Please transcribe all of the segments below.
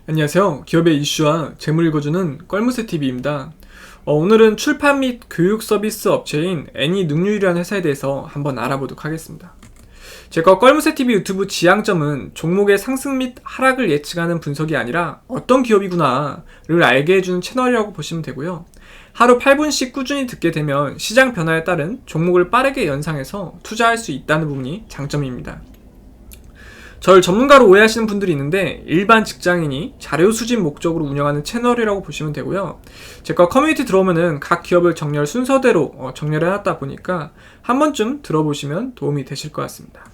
안녕하세요. 기업의 이슈와 재물 읽어주는 껄무새TV입니다. 오늘은 출판 및 교육 서비스 업체인 애니눅률이라는 회사에 대해서 한번 알아보도록 하겠습니다. 제가 껄무새TV 유튜브 지향점은 종목의 상승 및 하락을 예측하는 분석이 아니라 어떤 기업이구나를 알게 해주는 채널이라고 보시면 되고요. 하루 8분씩 꾸준히 듣게 되면 시장 변화에 따른 종목을 빠르게 연상해서 투자할 수 있다는 부분이 장점입니다. 저를 전문가로 오해하시는 분들이 있는데 일반 직장인이 자료 수집 목적으로 운영하는 채널이라고 보시면 되고요. 제가 커뮤니티 들어오면은 각 기업을 정렬 순서대로 정렬해놨다 보니까 한 번쯤 들어보시면 도움이 되실 것 같습니다.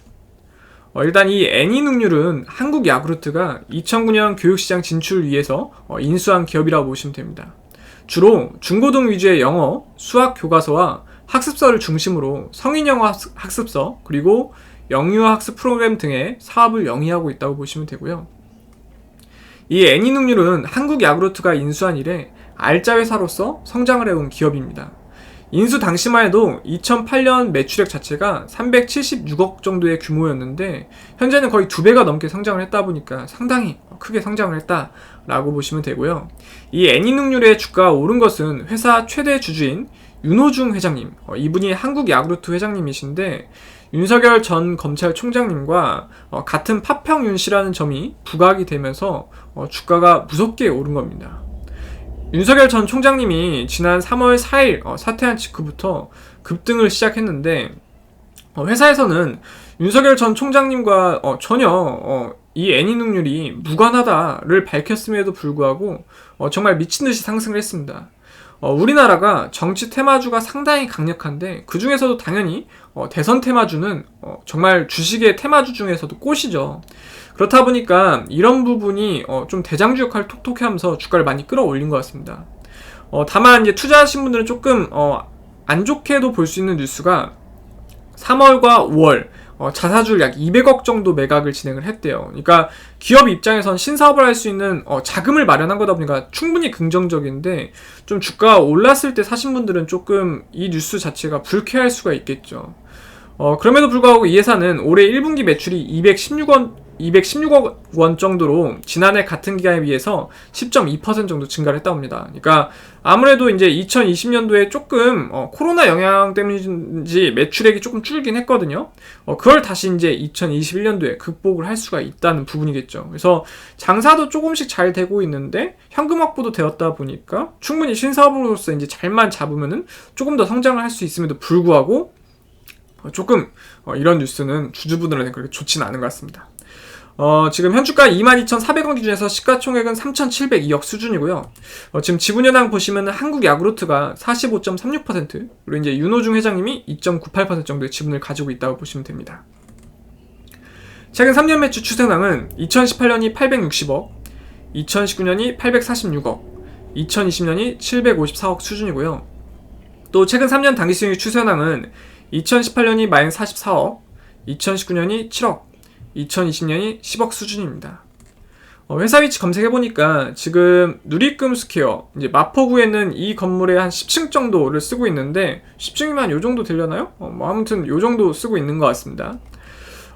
일단 이 애니눅률은 한국 야쿠르트가 2009년 교육시장 진출을 위해서 인수한 기업이라고 보시면 됩니다. 주로 중고등 위주의 영어, 수학 교과서와 학습서를 중심으로 성인 영어 학습서 그리고 영유아 학습 프로그램 등의 사업을 영위하고 있다고 보시면 되고요. 이 애니눅률은 한국 야쿠르트가 인수한 이래 알짜 회사로서 성장을 해온 기업입니다. 인수 당시만 해도 2008년 매출액 자체가 376억 정도의 규모였는데 현재는 거의 2배가 넘게 성장을 했다 보니까 상당히 크게 성장을 했다라고 보시면 되고요. 이 애니눅률의 주가가 오른 것은 회사 최대 주주인 윤호중 회장님, 이분이 한국 야쿠르트 회장님이신데 윤석열 전 검찰총장님과 같은 파평윤 씨라는 점이 부각이 되면서 주가가 무섭게 오른 겁니다. 윤석열 전 총장님이 지난 3월 4일 사퇴한 직후부터 급등을 시작했는데 회사에서는 윤석열 전 총장님과 전혀 이 애니눅률이 무관하다를 밝혔음에도 불구하고 정말 미친듯이 상승을 했습니다. 우리나라가 정치 테마주가 상당히 강력한데 그 중에서도 당연히 대선 테마주는 정말 주식의 테마주 중에서도 꽃이죠. 그렇다 보니까 이런 부분이 좀 대장주 역할을 톡톡히 하면서 주가를 많이 끌어올린 것 같습니다. 다만 이제 투자하신 분들은 조금 안 좋게도 볼 수 있는 뉴스가 3월과 5월 자사주를 약 200억 정도 매각을 진행을 했대요. 그러니까 기업 입장에선 신사업을 할 수 있는 자금을 마련한 거다 보니까 충분히 긍정적인데 좀 주가가 올랐을 때 사신 분들은 조금 이 뉴스 자체가 불쾌할 수가 있겠죠. 그럼에도 불구하고 이 회사는 올해 1분기 매출이 216억 원 정도로 지난해 같은 기간에 비해서 10.2% 정도 증가를 했다고 합니다. 그러니까 아무래도 이제 2020년도에 조금 코로나 영향 때문인지 매출액이 조금 줄긴 했거든요. 그걸 다시 이제 2021년도에 극복을 할 수가 있다는 부분이겠죠. 그래서 장사도 조금씩 잘 되고 있는데 현금 확보도 되었다 보니까 충분히 신사업으로서 이제 잘만 잡으면은 조금 더 성장을 할 수 있음에도 불구하고 조금 이런 뉴스는 주주분들한테 그렇게 좋지는 않은 것 같습니다. 지금 현주가 22,400원 기준에서 시가총액은 3,702억 수준이고요. 지금 지분여당 보시면 한국 야쿠르트가 45.36%, 그리고 이제 윤호중 회장님이 2.98% 정도의 지분을 가지고 있다고 보시면 됩니다. 최근 3년 매출 추세낭은 2018년이 860억, 2019년이 846억, 2020년이 754억 수준이고요. 또 최근 3년 당기수익 추세낭은 2018년이 마이너스 44억, 2019년이 7억, 2020년이 10억 수준입니다. 회사 위치 검색해보니까 지금 누리금 스퀘어, 이제 마포구에는 이 건물에 한 10층 정도를 쓰고 있는데 10층이면 요 정도 되려나요? 아무튼 요 정도 쓰고 있는 것 같습니다.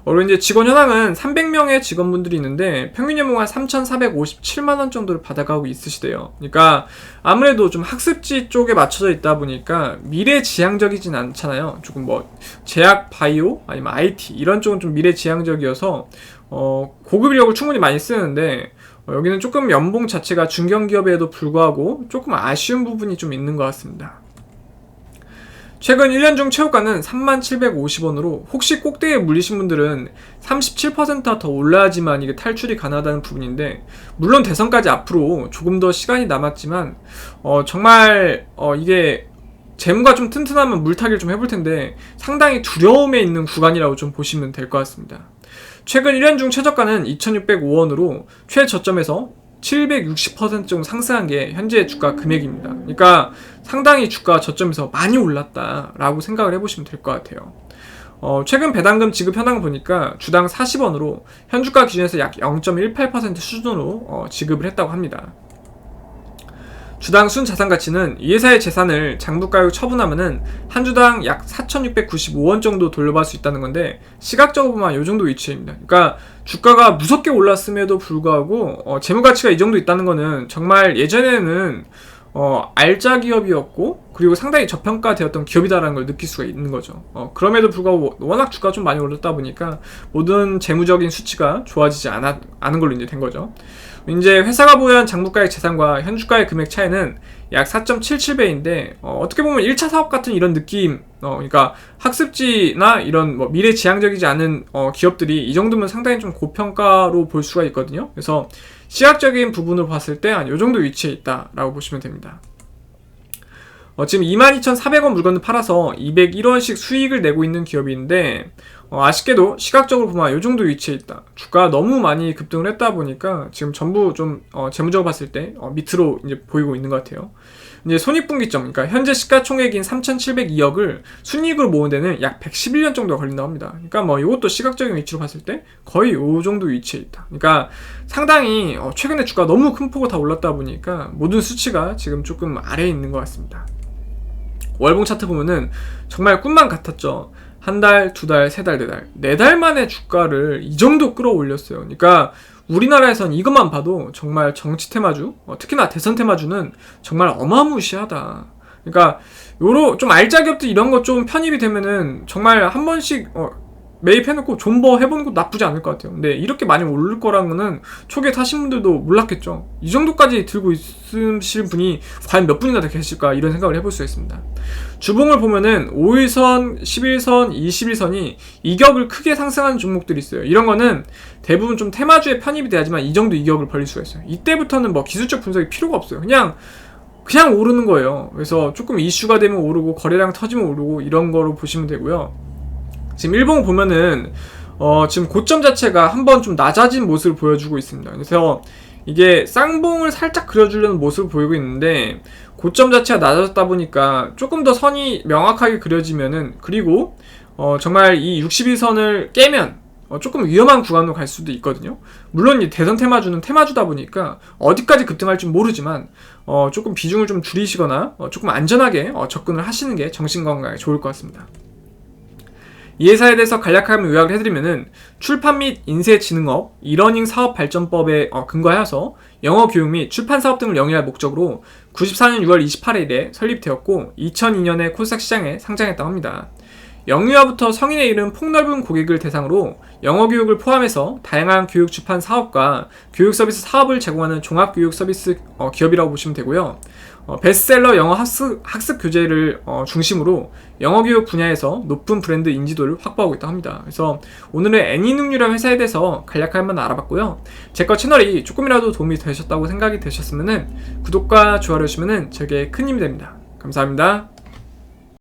그리고 이제 직원 현황은 300명의 직원분들이 있는데 평균 연봉 한 3,457만원 정도를 받아가고 있으시대요. 그러니까 아무래도 좀 학습지 쪽에 맞춰져 있다 보니까 미래지향적이진 않잖아요. 조금 제약, 바이오, 아니면 IT 이런 쪽은 좀 미래지향적이어서 고급 인력을 충분히 많이 쓰는데 여기는 조금 연봉 자체가 중견기업에도 불구하고 조금 아쉬운 부분이 좀 있는 것 같습니다. 최근 1년 중 최고가는 3750원으로 혹시 꼭대기에 물리신 분들은 37%가 더 올라야지만 이게 탈출이 가능하다는 부분인데 물론 대선까지 앞으로 조금 더 시간이 남았지만 정말 이게 재무가 좀 튼튼하면 물타기를 좀 해볼 텐데 상당히 두려움에 있는 구간이라고 좀 보시면 될 것 같습니다. 최근 1년 중 최저가는 2605원으로 최저점에서 760% 정도 상승한 게 현재 주가 금액입니다. 그러니까 상당히 주가 저점에서 많이 올랐다라고 생각을 해보시면 될 것 같아요. 최근 배당금 지급 현황을 보니까 주당 40원으로 현주가 기준에서 약 0.18% 수준으로 지급을 했다고 합니다. 주당 순자산 가치는 이 회사의 재산을 장부가액 처분하면은 한 주당 약 4,695원 정도 돌려받을 수 있다는 건데, 시각적으로 보면 이 정도 위치입니다. 그러니까 주가가 무섭게 올랐음에도 불구하고 재무 가치가 이 정도 있다는 거는 정말 예전에는 알짜 기업이었고, 그리고 상당히 저평가되었던 기업이다라는 걸 느낄 수가 있는 거죠. 그럼에도 불구하고 워낙 주가가 좀 많이 올랐다 보니까 모든 재무적인 수치가 좋아지지 않은 걸로 이제 된 거죠. 이제 회사가 보유한 장부가액 재산과 현주가의 금액 차이는 약 4.77배인데, 어떻게 보면 1차 사업 같은 이런 느낌, 그러니까 학습지나 이런 뭐 미래지향적이지 않은 기업들이 이 정도면 상당히 좀 고평가로 볼 수가 있거든요. 그래서 시각적인 부분으로 봤을 때 한 요 정도 위치에 있다라고 보시면 됩니다. 지금 22,400원 물건을 팔아서 201원씩 수익을 내고 있는 기업인데, 아쉽게도 시각적으로 보면 이 정도 위치에 있다. 주가가 너무 많이 급등을 했다 보니까 지금 전부 좀 재무적으로 봤을 때 밑으로 이제 보이고 있는 것 같아요. 이제 손익분기점, 그러니까 현재 시가총액인 3,702억을 순이익으로 모은 데는 약 111년 정도가 걸린다고 합니다. 그러니까 뭐 이것도 시각적인 위치로 봤을 때 거의 이 정도 위치에 있다. 그러니까 상당히 최근에 주가가 너무 큰 폭으로 다 올랐다 보니까 모든 수치가 지금 조금 아래에 있는 것 같습니다. 월봉 차트 보면은 정말 꿈만 같았죠. 한 달, 두 달, 세 달, 네 달, 네 달 만에 주가를 이 정도 끌어올렸어요. 그러니까 우리나라에선 이것만 봐도 정말 정치 테마주, 특히나 대선 테마주는 정말 어마무시하다. 그러니까 요런 좀 알짜 기업들 이런 거 좀 편입이 되면은 정말 한 번씩 매입해놓고 존버 해보는 것도 나쁘지 않을 것 같아요. 근데 이렇게 많이 오를 거라는 거는 초기에 타신 분들도 몰랐겠죠. 이 정도까지 들고 있으실 분이 과연 몇 분이나 더 계실까, 이런 생각을 해볼 수 있습니다. 주봉을 보면은 5일선, 11선, 21선이 이격을 크게 상승하는 종목들이 있어요. 이런 거는 대부분 좀 테마주에 편입이 돼야지만 이 정도 이격을 벌릴 수가 있어요. 이때부터는 뭐 기술적 분석이 필요가 없어요. 그냥 오르는 거예요. 그래서 조금 이슈가 되면 오르고, 거래량 터지면 오르고, 이런 거로 보시면 되고요. 지금 일봉 보면은 지금 고점 자체가 한번 좀 낮아진 모습을 보여주고 있습니다. 그래서 이게 쌍봉을 살짝 그려주려는 모습을 보이고 있는데, 고점 자체가 낮아졌다 보니까 조금 더 선이 명확하게 그려지면은, 그리고 정말 이 61선을 깨면 조금 위험한 구간으로 갈 수도 있거든요. 물론 이 대선 테마주는 테마주다 보니까 어디까지 급등할지 모르지만 조금 비중을 좀 줄이시거나 조금 안전하게 접근을 하시는 게 정신건강에 좋을 것 같습니다. 이 회사에 대해서 간략하게 요약을 해드리면은, 출판 및 인쇄진흥업, 이러닝 사업발전법에 근거하여서 영어 교육 및 출판 사업 등을 영위할 목적으로 94년 6월 28일에 설립되었고 2002년에 코스닥 시장에 상장했다고 합니다. 영유아부터 성인에 이른 폭넓은 고객을 대상으로 영어 교육을 포함해서 다양한 교육 출판 사업과 교육 서비스 사업을 제공하는 종합교육 서비스 기업이라고 보시면 되고요. 베스트셀러 영어 학습 교재를 중심으로 영어 교육 분야에서 높은 브랜드 인지도를 확보하고 있다고 합니다. 그래서 오늘은 애니능률이라는 회사에 대해서 간략하게 한번 알아봤고요. 제 거 채널이 조금이라도 도움이 되셨다고 생각이 되셨으면 구독과 좋아요 해주시면 제게 큰 힘이 됩니다. 감사합니다.